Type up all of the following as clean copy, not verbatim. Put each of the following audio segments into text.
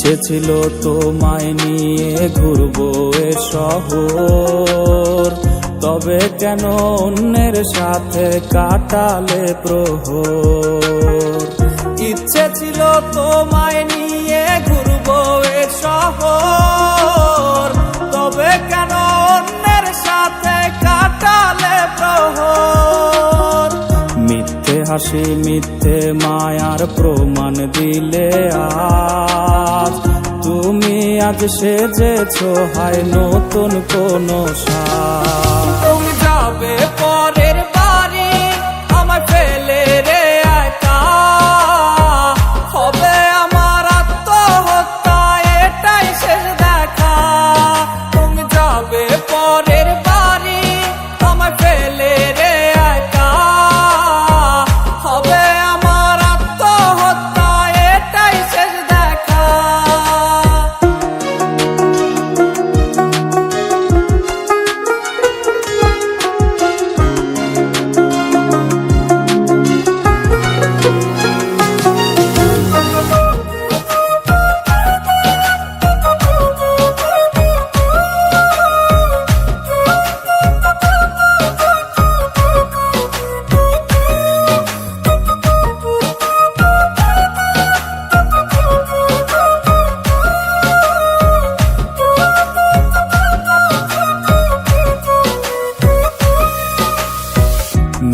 ইচ্ছে ছিল তোমায় নিয়ে ঘুরবো এ শহর, তবে কেন অন্যের সাথে কাটালে প্রহর। ইচ্ছে ছিল তোমায় নিয়ে ঘুরবো এ শহর, তবে কেন অন্যের সাথে কাটালে প্রহর। মিথ্যে হাসি মিথ্যে মায়ার প্রমাণ দিলে আজ, তুমি আজ সেজেছো হায় নতুন কোন সাজ। তুমি যাবে পরের বাড়ি আমায় ফেলে রে একা, হবে আমার আত্মহত্যা এটাই শেষ দেখা। তুমি যাবে পরের বাড়ি আমায় ফেলে রে একা, হবে আমার আত্মহত্যা এটাই শেষ দেখা।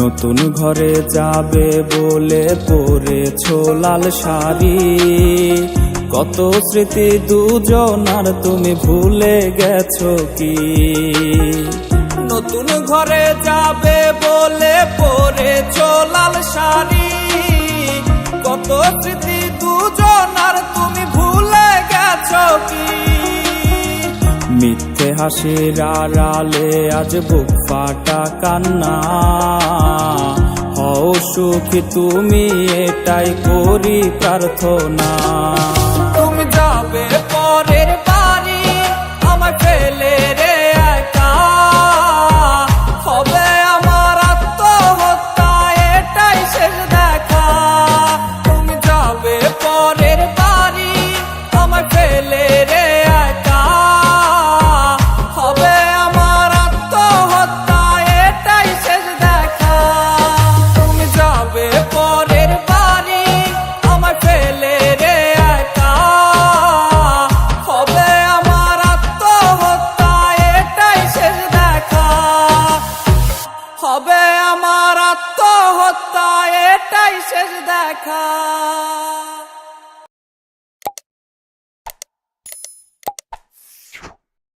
নতুন ঘরে যাবে বলে পরেছো লাল শাড়ি, কত স্মৃতি দুজনার তুমি ভুলে গেছো কি? নতুন ঘরে যাবে বলে পরেছো লাল শাড়ি, কত স্মৃতি দুজনার তুমি ভুলে গেছো কি? মিথ্যে হাসির আড়ালে আজ বুক ফাটা কান্না, হও সুখী তুমি এটাই করি প্রার্থনা। তুমি যাবে পরের বাড়ি আমায় ফেলে রে একা, হবে আমার আত্মহত্যা এটাই শেষ দেখা। তুমি যাবে পরের বাড়ি আমায় ফেলে রে একা, হবে আমার আত্মহত্যা এটাই শেষ দেখা। তুমি যাবে পরের বাড়ি আমায় ফেলে রে একা, হবে আমার আত্মহত্যা এটাই শেষ দেখা। হবে আমার আত্মহত্যা এটাই শেষ দেখা।